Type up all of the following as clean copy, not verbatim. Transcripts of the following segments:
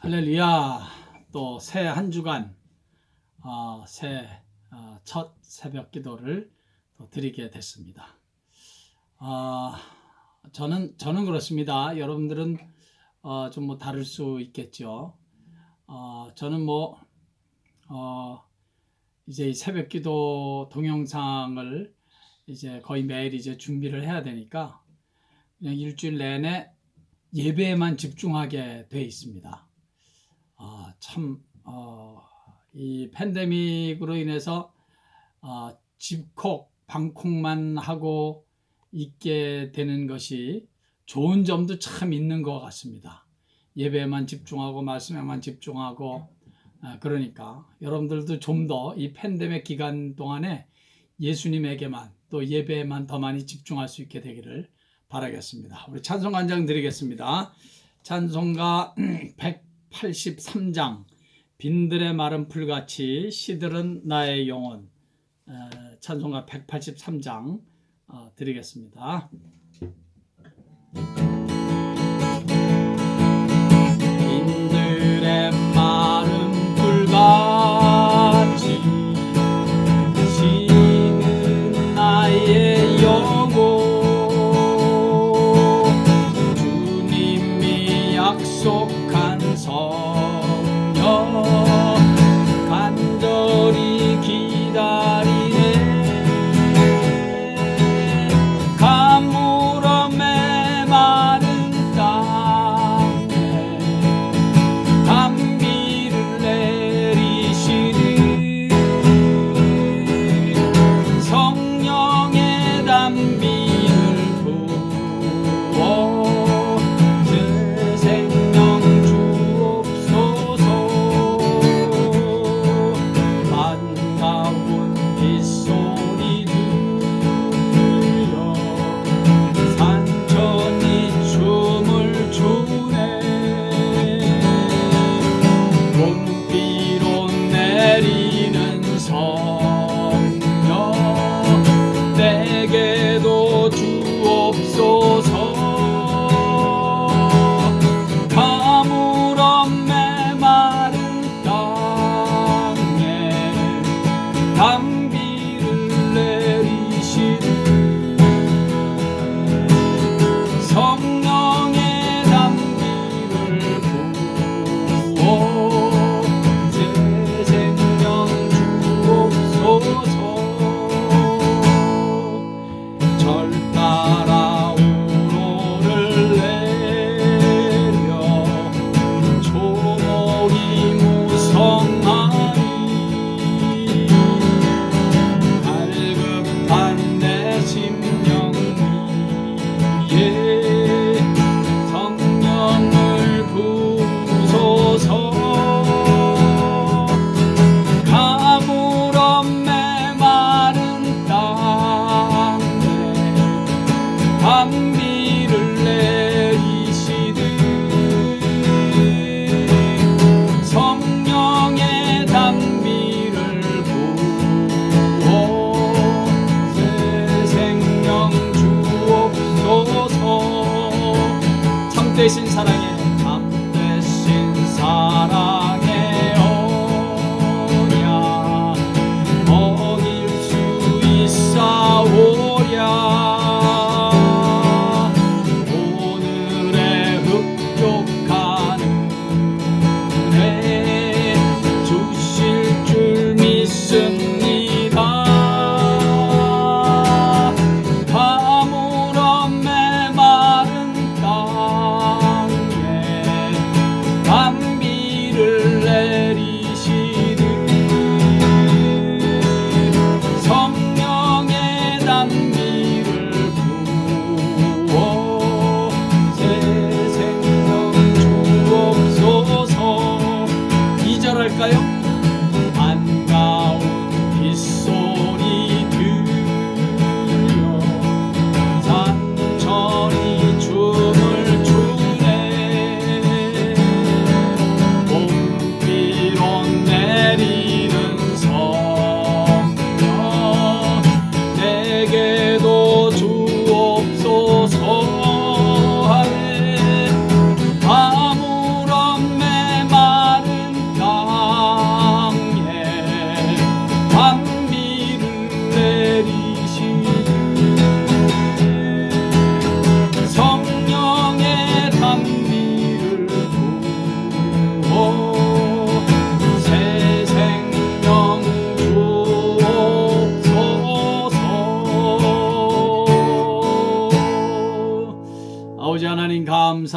할렐루야. 또 새 한 주간 첫 새벽 기도를 또 드리게 됐습니다. 저는 그렇습니다. 여러분들은 좀 뭐 다를 수 있겠죠. 저는 이제 이 새벽 기도 동영상을 이제 거의 매일 이제 준비를 해야 되니까 그냥 일주일 내내 예배에만 집중하게 돼 있습니다. 이 팬데믹으로 인해서 집콕, 방콕만 하고 있게 되는 것이 좋은 점도 참 있는 것 같습니다. 예배에만 집중하고 말씀에만 집중하고 그러니까 여러분들도 좀 더 이 팬데믹 기간 동안에 예수님에게만 또 예배에만 더 많이 집중할 수 있게 되기를 바라겠습니다. 우리 찬송가 한 장 드리겠습니다. 찬송가 183장 빈들의 마른 풀같이 시들은 나의 영혼, 찬송가 183장 드리겠습니다. 빈들의 마른 풀같이 시든 나의 영혼, 주님이 약속한 성령 간절히 기다리네. 가물음에 마른 땅에 단비를 내리시는 성령의 단비를 부어 새 생명 주옵소서.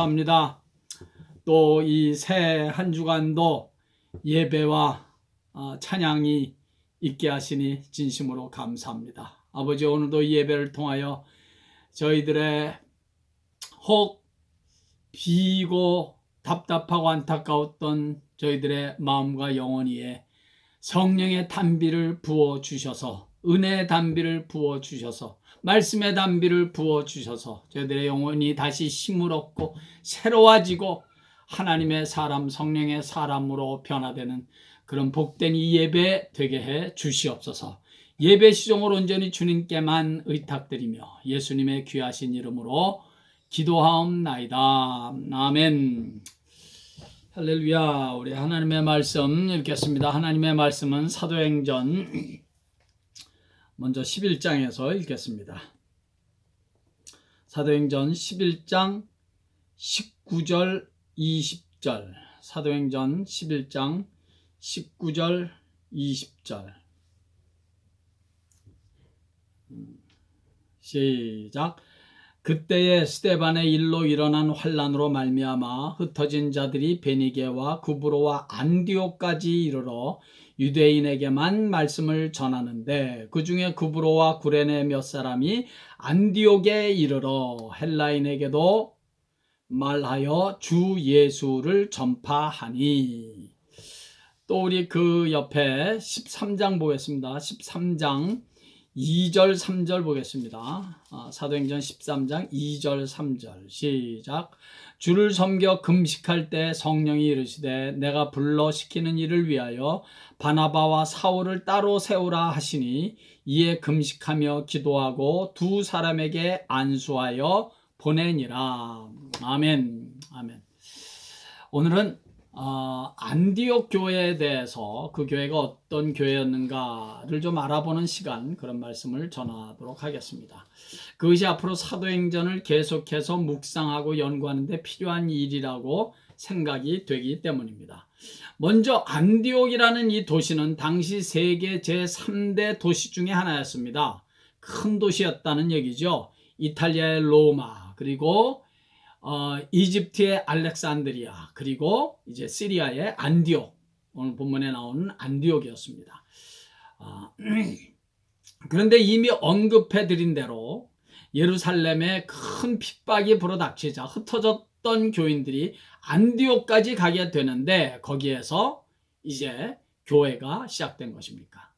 감사합니다. 또 이 새 한 주간도 예배와 찬양이 있게 하시니 진심으로 감사합니다. 아버지, 오늘도 이 예배를 통하여 저희들의 혹 비고 답답하고 안타까웠던 저희들의 마음과 영혼 위에 성령의 단비를 부어주셔서, 은혜의 단비를 부어주셔서, 말씀의 단비를 부어주셔서 저희들의 영혼이 다시 힘을 얻고 새로워지고 하나님의 사람, 성령의 사람으로 변화되는 그런 복된 이 예배 되게 해 주시옵소서. 예배 시종을 온전히 주님께만 의탁드리며 예수님의 귀하신 이름으로 기도하옵나이다. 아멘. 할렐루야. 우리 하나님의 말씀 읽겠습니다. 하나님의 말씀은 사도행전 먼저 11장에서 읽겠습니다. 사도행전 11장 19절 20절. 사도행전 11장 19절 20절. 시작. 그때에 스데반의 일로 일어난 환란으로 말미암아 흩어진 자들이 베니게와 구브로와 안디옥까지 이르러 유대인에게만 말씀을 전하는데, 그 중에 구브로와 구레네 몇 사람이 안디옥에 이르러 헬라인에게도 말하여 주 예수를 전파하니. 또 우리 그 옆에 13장 보겠습니다. 13장 2절 3절 보겠습니다. 사도행전 13장 2절 3절. 시작. 주를 섬겨 금식할 때 성령이 이르시되 내가 불러 시키는 일을 위하여 바나바와 사울을 따로 세우라 하시니, 이에 금식하며 기도하고 두 사람에게 안수하여 보내니라. 아멘. 아멘. 오늘은 안디옥 교회에 대해서, 그 교회가 어떤 교회였는가를 좀 알아보는 시간, 그런 말씀을 전하도록 하겠습니다. 그것이 앞으로 사도행전을 계속해서 묵상하고 연구하는 데 필요한 일이라고 생각이 되기 때문입니다. 먼저 안디옥이라는 이 도시는 당시 세계 제3대 도시 중에 하나였습니다. 큰 도시였다는 얘기죠. 이탈리아의 로마, 그리고 이집트의 알렉산드리아, 그리고 이제 시리아의 안디옥, 오늘 본문에 나오는 안디옥이었습니다. 그런데 이미 언급해 드린 대로 예루살렘에 큰 핍박이 불어닥치자 흩어졌던 교인들이 안디옥까지 가게 되는데, 거기에서 이제 교회가 시작된 것입니다.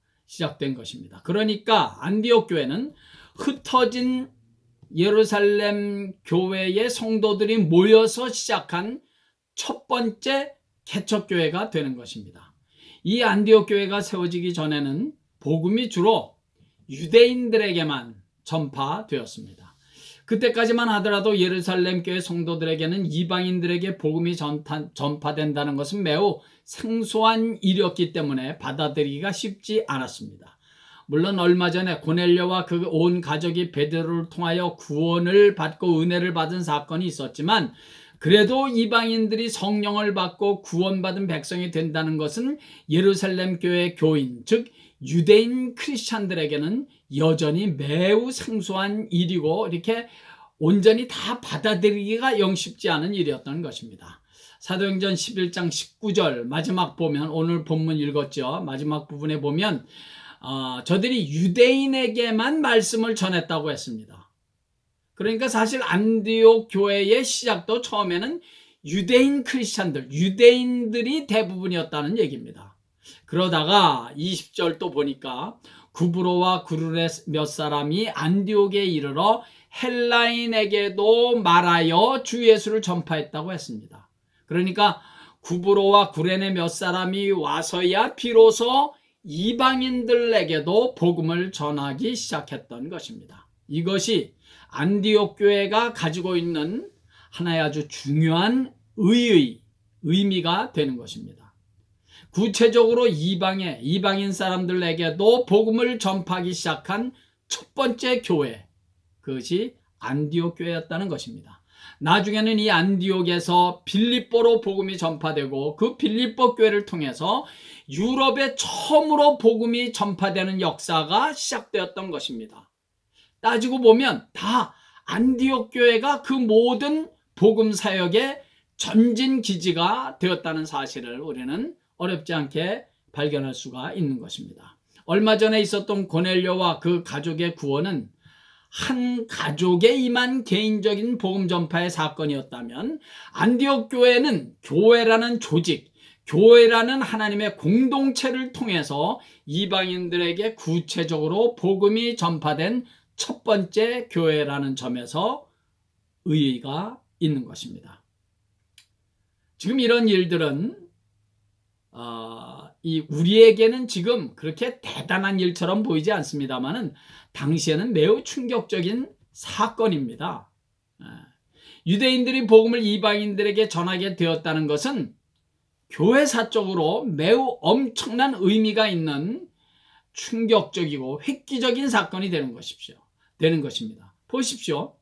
그러니까 안디옥 교회는 흩어진 예루살렘 교회의 성도들이 모여서 시작한 첫 번째 개척교회가 되는 것입니다. 이 안디옥 교회가 세워지기 전에는 복음이 주로 유대인들에게만 전파되었습니다. 그때까지만 하더라도 예루살렘 교회 성도들에게는 이방인들에게 복음이 전파된다는 것은 매우 생소한 일이었기 때문에 받아들이기가 쉽지 않았습니다. 물론 얼마 전에 고넬료와 그 온 가족이 베드로를 통하여 구원을 받고 은혜를 받은 사건이 있었지만, 그래도 이방인들이 성령을 받고 구원받은 백성이 된다는 것은 예루살렘 교회 교인, 즉 유대인 크리스찬들에게는 여전히 매우 생소한 일이고, 이렇게 온전히 다 받아들이기가 영 쉽지 않은 일이었던 것입니다. 사도행전 11장 19절 마지막 보면, 오늘 본문 읽었죠. 마지막 부분에 보면 저들이 유대인에게만 말씀을 전했다고 했습니다. 그러니까 사실 안디옥 교회의 시작도 처음에는 유대인 크리스찬들, 유대인들이 대부분이었다는 얘기입니다. 그러다가 20절 또 보니까 구브로와 구르네 몇 사람이 안디옥에 이르러 헬라인에게도 말하여 주 예수를 전파했다고 했습니다. 그러니까 구브로와 구레네 몇 사람이 와서야 비로소 이방인들에게도 복음을 전하기 시작했던 것입니다. 이것이 안디옥 교회가 가지고 있는 하나의 아주 중요한 의미가 되는 것입니다. 구체적으로 이방인 사람들에게도 복음을 전파하기 시작한 첫 번째 교회, 그것이 안디옥 교회였다는 것입니다. 나중에는 이 안디옥에서 빌립보로 복음이 전파되고, 그 빌립보 교회를 통해서 유럽에 처음으로 복음이 전파되는 역사가 시작되었던 것입니다. 따지고 보면 다 안디옥 교회가 그 모든 복음 사역의 전진 기지가 되었다는 사실을 우리는 어렵지 않게 발견할 수가 있는 것입니다. 얼마 전에 있었던 고넬료와 그 가족의 구원은 한 가족에 임한 개인적인 복음 전파의 사건이었다면, 안디옥 교회는 교회라는 조직, 교회라는 하나님의 공동체를 통해서 이방인들에게 구체적으로 복음이 전파된 첫 번째 교회라는 점에서 의의가 있는 것입니다. 지금 이런 일들은 우리에게는 지금 그렇게 대단한 일처럼 보이지 않습니다만은 당시에는 매우 충격적인 사건입니다. 유대인들이 복음을 이방인들에게 전하게 되었다는 것은 교회사적으로 매우 엄청난 의미가 있는 충격적이고 획기적인 사건이 되는 것입니다. 보십시오.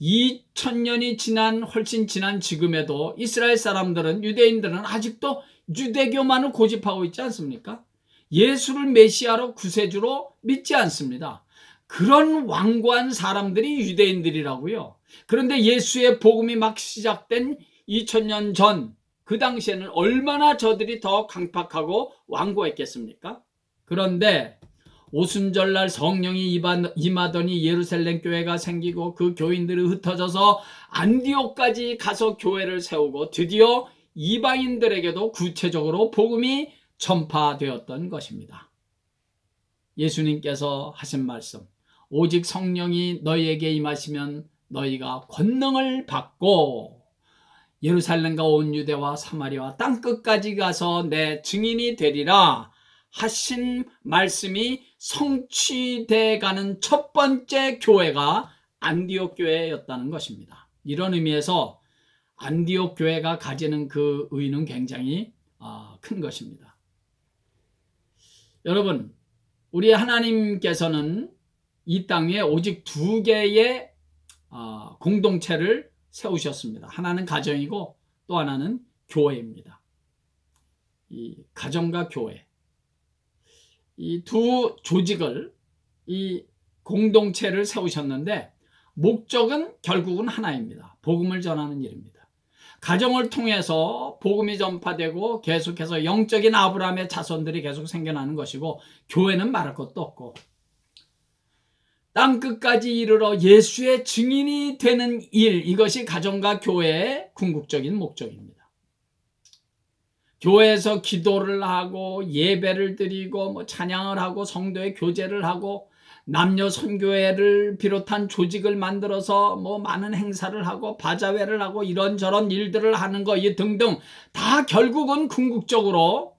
2000년이 지난 훨씬 지난 지금에도 이스라엘 사람들은, 유대인들은 아직도 유대교만을 고집하고 있지 않습니까? 예수를 메시아로 구세주로 믿지 않습니다. 그런 완고한 사람들이 유대인들이라고요. 그런데 예수의 복음이 막 시작된 2000년 전, 그 당시에는 얼마나 저들이 더 강팍하고 완고했겠습니까? 그런데 오순절날 성령이 임하더니 예루살렘 교회가 생기고 그 교인들이 흩어져서 안디옥까지 가서 교회를 세우고 드디어 이방인들에게도 구체적으로 복음이 전파되었던 것입니다. 예수님께서 하신 말씀, 오직 성령이 너희에게 임하시면 너희가 권능을 받고 예루살렘과 온 유대와 사마리아 땅끝까지 가서 내 증인이 되리라 하신 말씀이 성취돼 가는 첫 번째 교회가 안디옥 교회였다는 것입니다. 이런 의미에서 안디옥 교회가 가지는 그 의의는 굉장히 큰 것입니다. 여러분, 우리 하나님께서는 이 땅 위에 오직 두 개의 공동체를 세우셨습니다. 하나는 가정이고 또 하나는 교회입니다. 이 가정과 교회, 이 두 조직을, 이 공동체를 세우셨는데 목적은 결국은 하나입니다. 복음을 전하는 일입니다. 가정을 통해서 복음이 전파되고 계속해서 영적인 아브라함의 자손들이 계속 생겨나는 것이고, 교회는 말할 것도 없고 땅끝까지 이르러 예수의 증인이 되는 일, 이것이 가정과 교회의 궁극적인 목적입니다. 교회에서 기도를 하고 예배를 드리고 찬양을 하고 성도의 교제를 하고 남녀 선교회를 비롯한 조직을 만들어서 많은 행사를 하고 바자회를 하고 이런저런 일들을 하는 거 등등 다 결국은 궁극적으로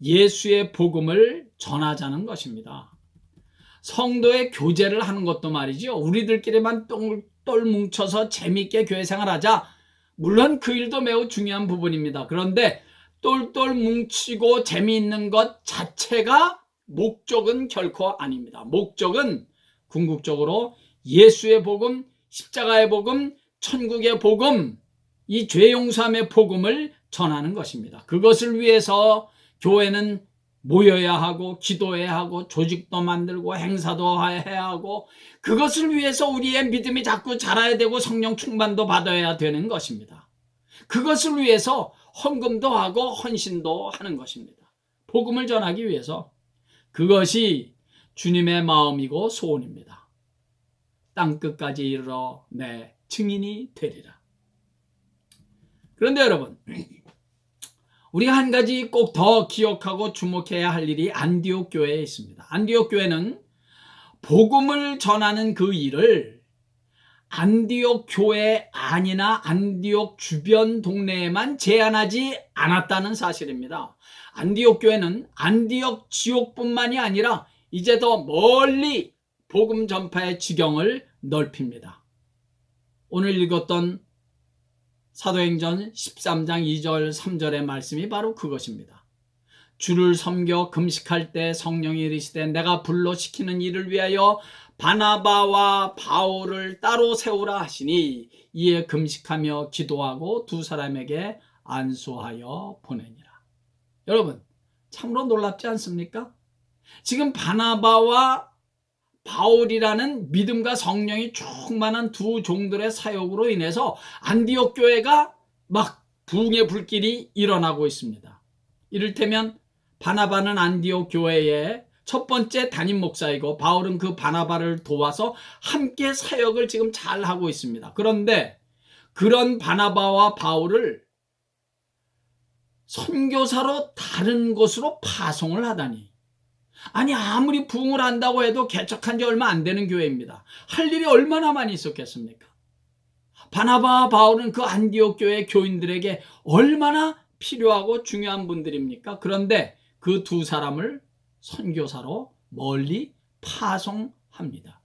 예수의 복음을 전하자는 것입니다. 성도의 교제를 하는 것도 말이죠. 우리들끼리만 똘똘 뭉쳐서 재미있게 교회 생활하자. 물론 그 일도 매우 중요한 부분입니다. 그런데 똘똘 뭉치고 재미있는 것 자체가 목적은 결코 아닙니다. 목적은 궁극적으로 예수의 복음, 십자가의 복음, 천국의 복음, 이 죄 용서함의 복음을 전하는 것입니다. 그것을 위해서 교회는 모여야 하고 기도해야 하고 조직도 만들고 행사도 해야 하고, 그것을 위해서 우리의 믿음이 자꾸 자라야 되고 성령 충만도 받아야 되는 것입니다. 그것을 위해서 헌금도 하고 헌신도 하는 것입니다. 복음을 전하기 위해서. 그것이 주님의 마음이고 소원입니다. 땅끝까지 이르러 내 증인이 되리라. 그런데 여러분, 우리가 한 가지 꼭 더 기억하고 주목해야 할 일이 안디옥 교회에 있습니다. 안디옥 교회는 복음을 전하는 그 일을 안디옥 교회 안이나 안디옥 주변 동네에만 제한하지 않았다는 사실입니다. 안디옥 교회는 안디옥 지역뿐만이 아니라 이제 더 멀리 복음 전파의 지경을 넓힙니다. 오늘 읽었던 사도행전 13장 2절 3절의 말씀이 바로 그것입니다. 주를 섬겨 금식할 때 성령이 이르시되 내가 불러 시키는 일을 위하여 바나바와 바울을 따로 세우라 하시니 이에 금식하며 기도하고 두 사람에게 안수하여 보내니라. 여러분, 참으로 놀랍지 않습니까? 지금 바나바와 바울이라는 믿음과 성령이 충만한 두 종들의 사역으로 인해서 안디옥 교회가 막 부흥의 불길이 일어나고 있습니다. 이를테면 바나바는 안디옥 교회의 첫 번째 담임 목사이고 바울은 그 바나바를 도와서 함께 사역을 지금 잘 하고 있습니다. 그런데 그런 바나바와 바울을 선교사로 다른 곳으로 파송을 하다니, 아니 아무리 부흥을 한다고 해도 개척한 지 얼마 안 되는 교회입니다. 할 일이 얼마나 많이 있었겠습니까? 바나바와 바울은 그 안디옥 교회 교인들에게 얼마나 필요하고 중요한 분들입니까? 그런데 그 두 사람을 선교사로 멀리 파송합니다.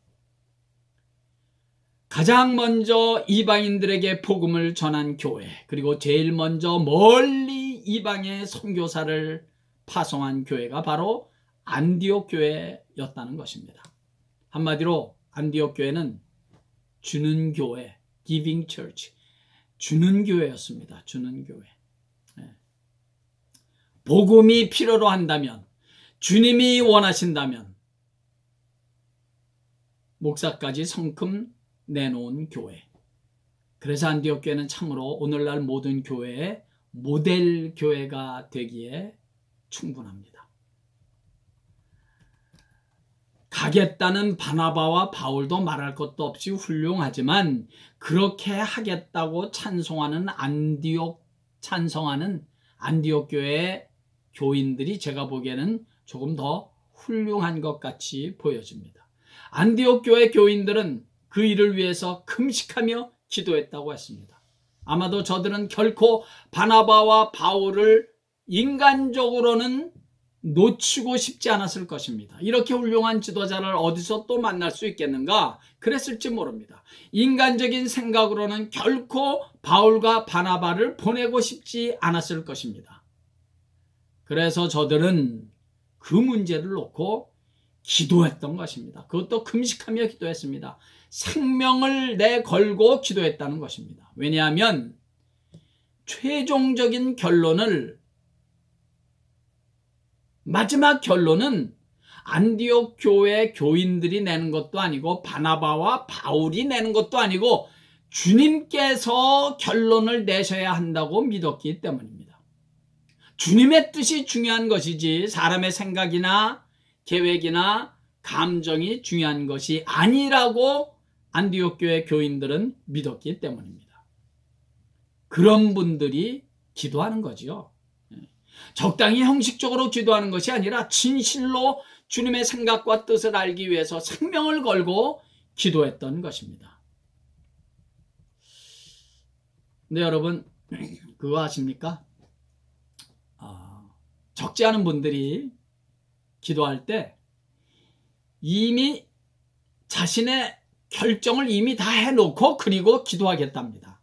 가장 먼저 이방인들에게 복음을 전한 교회, 그리고 제일 먼저 멀리 이방의 선교사를 파송한 교회가 바로 안디옥 교회였다는 것입니다. 한마디로 안디옥 교회는 주는 교회, giving church, 주는 교회였습니다. 주는 교회. 복음이 필요로 한다면, 주님이 원하신다면 목사까지 성큼 내놓은 교회. 그래서 안디옥 교회는 참으로 오늘날 모든 교회의 모델 교회가 되기에 충분합니다. 가겠다는 바나바와 바울도 말할 것도 없이 훌륭하지만 그렇게 하겠다고 찬송하는 안디옥 교회의 교인들이 제가 보기에는 조금 더 훌륭한 것 같이 보여집니다. 안디옥 교회 교인들은 그 일을 위해서 금식하며 기도했다고 했습니다. 아마도 저들은 결코 바나바와 바울을 인간적으로는 놓치고 싶지 않았을 것입니다. 이렇게 훌륭한 지도자를 어디서 또 만날 수 있겠는가? 그랬을지 모릅니다. 인간적인 생각으로는 결코 바울과 바나바를 보내고 싶지 않았을 것입니다. 그래서 저들은 그 문제를 놓고 기도했던 것입니다. 그것도 금식하며 기도했습니다. 생명을 내걸고 기도했다는 것입니다. 왜냐하면 최종적인 결론을, 마지막 결론은 안디옥 교회 교인들이 내는 것도 아니고 바나바와 바울이 내는 것도 아니고 주님께서 결론을 내셔야 한다고 믿었기 때문입니다. 주님의 뜻이 중요한 것이지 사람의 생각이나 계획이나 감정이 중요한 것이 아니라고 안디옥 교회 교인들은 믿었기 때문입니다. 그런 분들이 기도하는 거지요. 적당히 형식적으로 기도하는 것이 아니라 진실로 주님의 생각과 뜻을 알기 위해서 생명을 걸고 기도했던 것입니다. 근데 여러분 그거 아십니까? 적지 않은 분들이 기도할 때 이미 자신의 결정을 이미 다 해놓고 그리고 기도하겠답니다.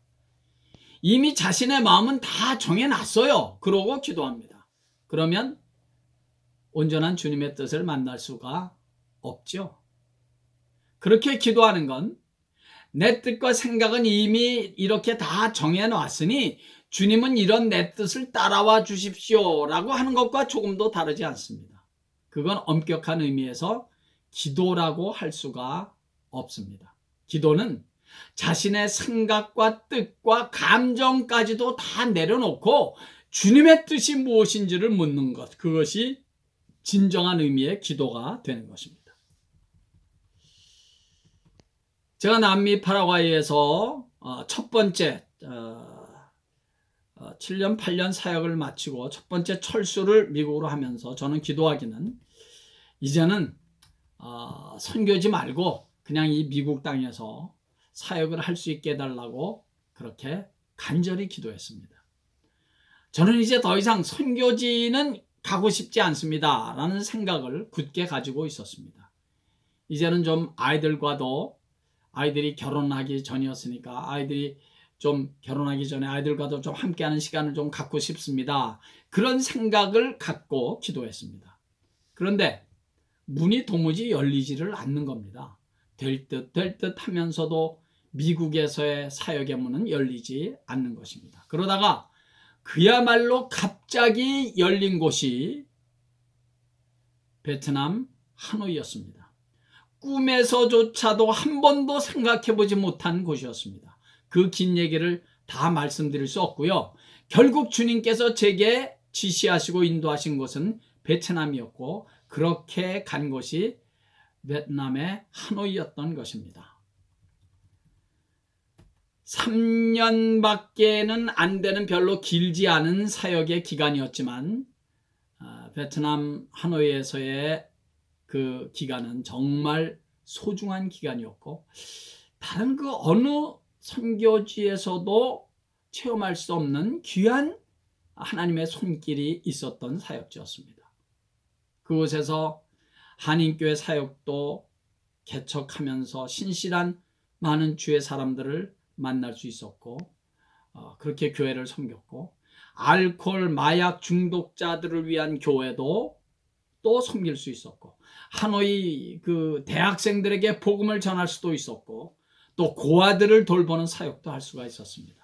이미 자신의 마음은 다 정해놨어요. 그러고 기도합니다. 그러면 온전한 주님의 뜻을 만날 수가 없죠. 그렇게 기도하는 건 내 뜻과 생각은 이미 이렇게 다 정해놨으니 주님은 이런 내 뜻을 따라와 주십시오 라고 하는 것과 조금도 다르지 않습니다. 그건 엄격한 의미에서 기도라고 할 수가 없습니다. 기도는 자신의 생각과 뜻과 감정까지도 다 내려놓고 주님의 뜻이 무엇인지를 묻는 것, 그것이 진정한 의미의 기도가 되는 것입니다. 제가 남미 파라과이에서 첫 번째 7년 8년 사역을 마치고 첫 번째 철수를 미국으로 하면서 저는 기도하기는 이제는 선교지 말고 그냥 이 미국 땅에서 사역을 할 수 있게 해달라고 그렇게 간절히 기도했습니다. 저는 이제 더 이상 선교지는 가고 싶지 않습니다 라는 생각을 굳게 가지고 있었습니다. 이제는 좀 아이들이 결혼하기 전이었으니까 아이들이 좀 결혼하기 전에 아이들과도 좀 함께하는 시간을 좀 갖고 싶습니다. 그런 생각을 갖고 기도했습니다. 그런데 문이 도무지 열리지를 않는 겁니다. 될 듯 하면서도 미국에서의 사역의 문은 열리지 않는 것입니다. 그러다가 그야말로 갑자기 열린 곳이 베트남 하노이였습니다. 꿈에서조차도 한 번도 생각해보지 못한 곳이었습니다. 그 긴 얘기를 다 말씀드릴 수 없고요. 결국 주님께서 제게 지시하시고 인도하신 곳은 베트남이었고, 그렇게 간 곳이 베트남의 하노이였던 것입니다. 3년밖에는 안 되는 별로 길지 않은 사역의 기간이었지만, 베트남 하노이에서의 그 기간은 정말 소중한 기간이었고, 다른 그 어느 선교지에서도 체험할 수 없는 귀한 하나님의 손길이 있었던 사역지였습니다. 그곳에서 한인교회 사역도 개척하면서 신실한 많은 주의 사람들을 만날 수 있었고, 그렇게 교회를 섬겼고, 알코올 마약 중독자들을 위한 교회도 또 섬길 수 있었고, 하노이 그 대학생들에게 복음을 전할 수도 있었고, 또 고아들을 돌보는 사역도 할 수가 있었습니다.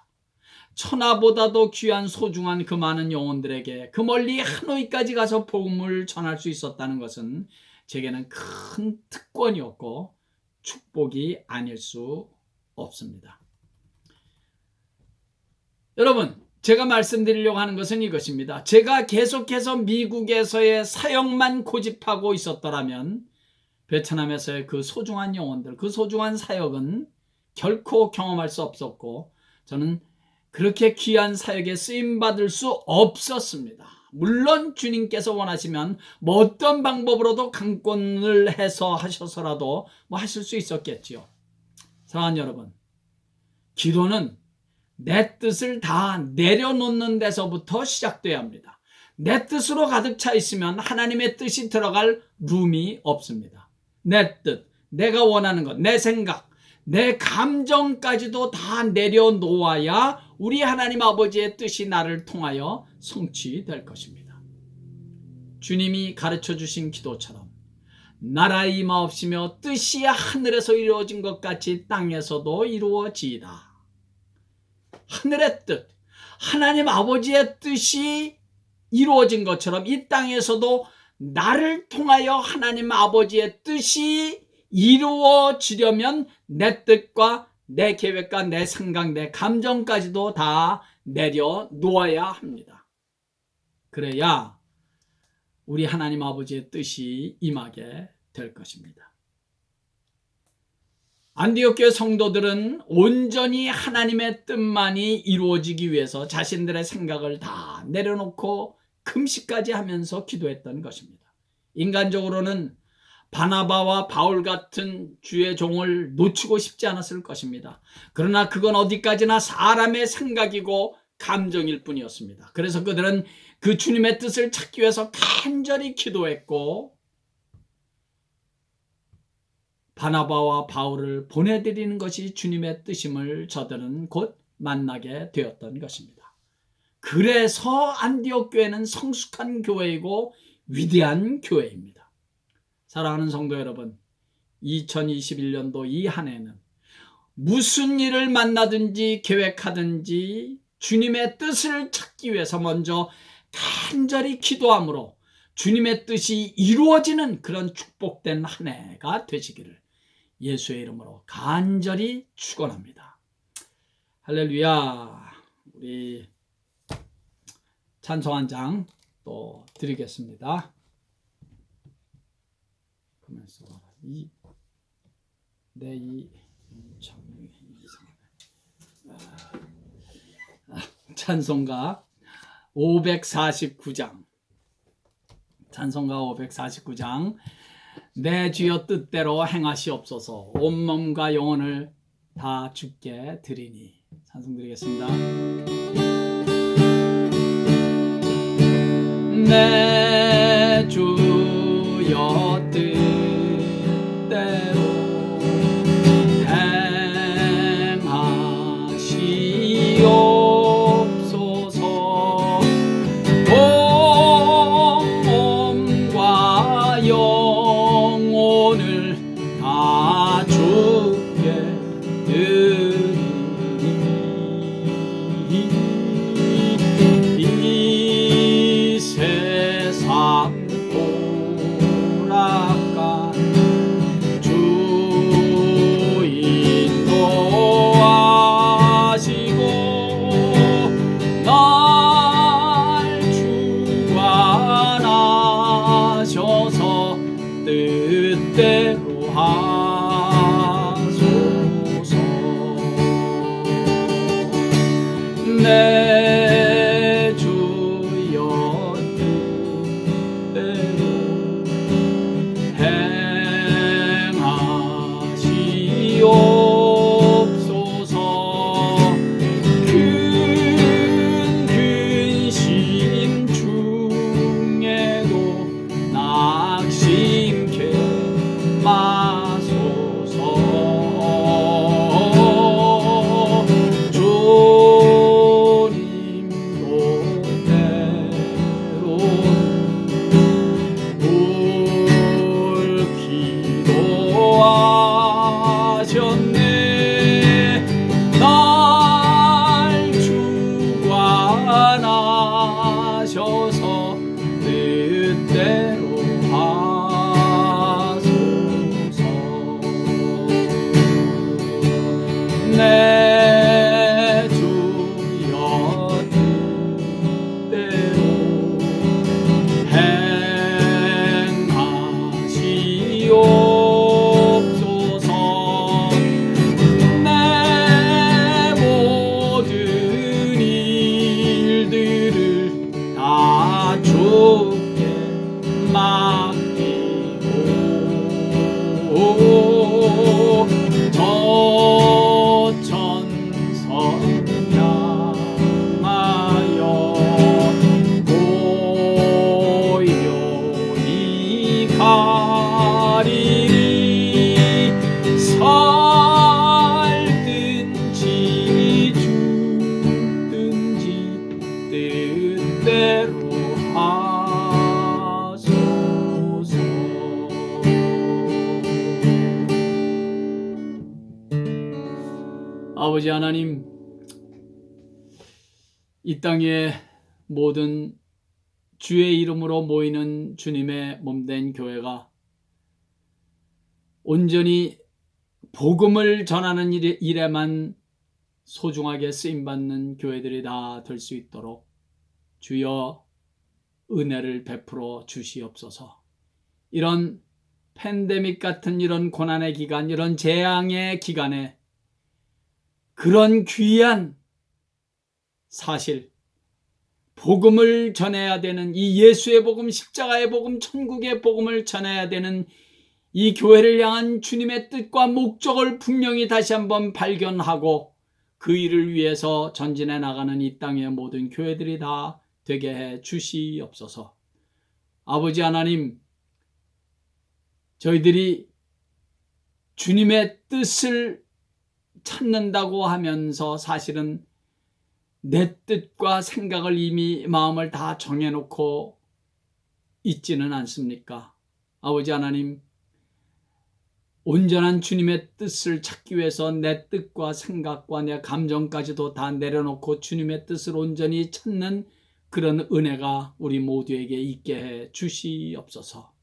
천하보다도 귀한 소중한 그 많은 영혼들에게 그 멀리 하노이까지 가서 복음을 전할 수 있었다는 것은 제게는 큰 특권이었고 축복이 아닐 수 없습니다. 여러분, 제가 말씀드리려고 하는 것은 이것입니다. 제가 계속해서 미국에서의 사역만 고집하고 있었더라면 베트남에서의 그 소중한 영혼들, 그 소중한 사역은 결코 경험할 수 없었고, 저는 그렇게 귀한 사역에 쓰임받을 수 없었습니다. 물론 주님께서 원하시면 뭐 어떤 방법으로도 강권을 해서 하셔서라도 뭐 하실 수 있었겠지요. 사랑하는 여러분, 기도는 내 뜻을 다 내려놓는 데서부터 시작돼야 합니다. 내 뜻으로 가득 차 있으면 하나님의 뜻이 들어갈 룸이 없습니다. 내 뜻, 내가 원하는 것, 내 생각, 내 감정까지도 다 내려놓아야 우리 하나님 아버지의 뜻이 나를 통하여 성취될 것입니다. 주님이 가르쳐 주신 기도처럼 나라의 임하옵시며 뜻이 하늘에서 이루어진 것 같이 땅에서도 이루어지이다. 하늘의 뜻, 하나님 아버지의 뜻이 이루어진 것처럼 이 땅에서도 나를 통하여 하나님 아버지의 뜻이 이루어지려면 내 뜻과 내 계획과 내 생각, 내 감정까지도 다 내려놓아야 합니다. 그래야 우리 하나님 아버지의 뜻이 임하게 될 것입니다. 안디옥 교회 성도들은 온전히 하나님의 뜻만이 이루어지기 위해서 자신들의 생각을 다 내려놓고 금식까지 하면서 기도했던 것입니다. 인간적으로는 바나바와 바울 같은 주의 종을 놓치고 싶지 않았을 것입니다. 그러나 그건 어디까지나 사람의 생각이고 감정일 뿐이었습니다. 그래서 그들은 그 주님의 뜻을 찾기 위해서 간절히 기도했고, 바나바와 바울을 보내드리는 것이 주님의 뜻임을 저들은 곧 만나게 되었던 것입니다. 그래서 안디옥 교회는 성숙한 교회이고 위대한 교회입니다. 사랑하는 성도 여러분, 2021년도 이 한 해는 무슨 일을 만나든지 계획하든지 주님의 뜻을 찾기 위해서 먼저 간절히 기도함으로 주님의 뜻이 이루어지는 그런 축복된 한 해가 되시기를 예수의 이름으로 간절히 축원합니다. 할렐루야. 우리 찬송 한 장 또 드리겠습니다. 찬송가 549장, 찬송가 549장. 내 주여 뜻대로 행하시옵소서, 온몸과 영혼을 다 주께 드리니. 찬송 드리겠습니다. 내 주여 뜻대로 행하시옵소서, 몸과 영혼을 다 주께 드리니. 이 세상 주셔서 뜻대로 하소서. 내 주여 뜻대로 행하시옵소서. 내 모든 일들을 다 주께 맡기고 저천성 향하여 고요히 가리리. 살든지 죽든지 뜻대로 하소서. 아버지 하나님, 이 땅의 모든 주의 이름으로 모이는 주님의 몸된 교회가 온전히 복음을 전하는 일에만 소중하게 쓰임받는 교회들이 다 될 수 있도록 주여 은혜를 베풀어 주시옵소서. 이런 팬데믹 같은 이런 고난의 기간, 이런 재앙의 기간에 그런 귀한 사실, 복음을 전해야 되는 이 예수의 복음, 십자가의 복음, 천국의 복음을 전해야 되는 이 교회를 향한 주님의 뜻과 목적을 분명히 다시 한번 발견하고 그 일을 위해서 전진해 나가는 이 땅의 모든 교회들이 다 되게 해 주시옵소서. 아버지 하나님, 저희들이 주님의 뜻을 찾는다고 하면서 사실은 내 뜻과 생각을 이미 마음을 다 정해놓고 있지는 않습니까? 아버지 하나님, 온전한 주님의 뜻을 찾기 위해서 내 뜻과 생각과 내 감정까지도 다 내려놓고 주님의 뜻을 온전히 찾는 그런 은혜가 우리 모두에게 있게 해 주시옵소서.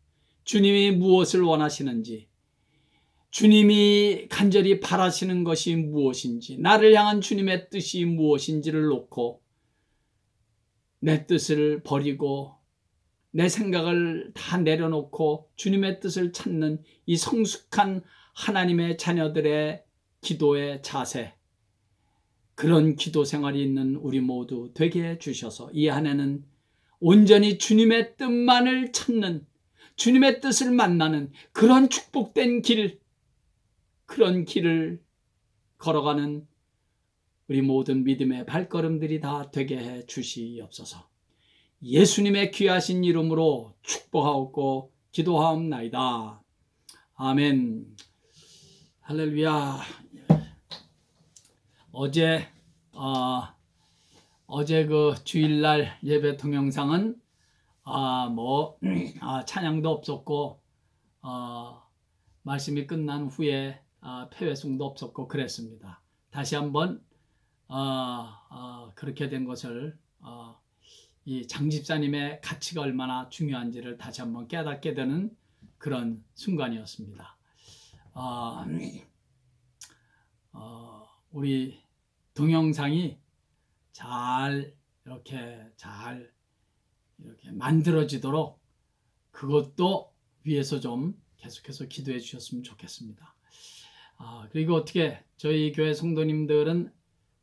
주님이 무엇을 원하시는지, 주님이 간절히 바라시는 것이 무엇인지, 나를 향한 주님의 뜻이 무엇인지를 놓고 내 뜻을 버리고 내 생각을 다 내려놓고 주님의 뜻을 찾는 이 성숙한 하나님의 자녀들의 기도의 자세, 그런 기도 생활이 있는 우리 모두 되게 해주셔서 이 한 해는 온전히 주님의 뜻만을 찾는, 주님의 뜻을 만나는 그런 축복된 길, 그런 길을 걸어가는 우리 모든 믿음의 발걸음들이 다 되게 해 주시옵소서. 예수님의 귀하신 이름으로 축복하옵고 기도하옵나이다. 아멘. 할렐루야. 어제 그 주일날 예배 동영상은 찬양도 없었고 말씀이 끝난 후에 폐회송도 없었고 그랬습니다. 다시 한번 그렇게 된 것을 이 장집사님의 가치가 얼마나 중요한지를 다시 한번 깨닫게 되는 그런 순간이었습니다. 우리 동영상이 이렇게 만들어지도록 그것도 위해서 좀 계속해서 기도해 주셨으면 좋겠습니다. 그리고 어떻게 저희 교회 성도님들은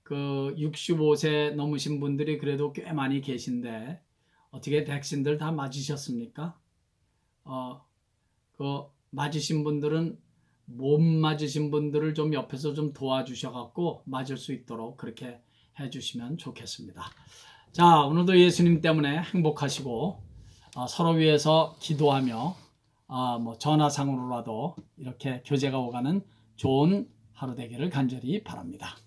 그 65세 넘으신 분들이 그래도 꽤 많이 계신데 어떻게 백신들 다 맞으셨습니까? 그 맞으신 분들은 못 맞으신 분들을 좀 옆에서 좀 도와주셔갖고 맞을 수 있도록 그렇게 해주시면 좋겠습니다. 자, 오늘도 예수님 때문에 행복하시고 서로 위해서 기도하며 전화상으로라도 이렇게 교제가 오가는 좋은 하루 되기를 간절히 바랍니다.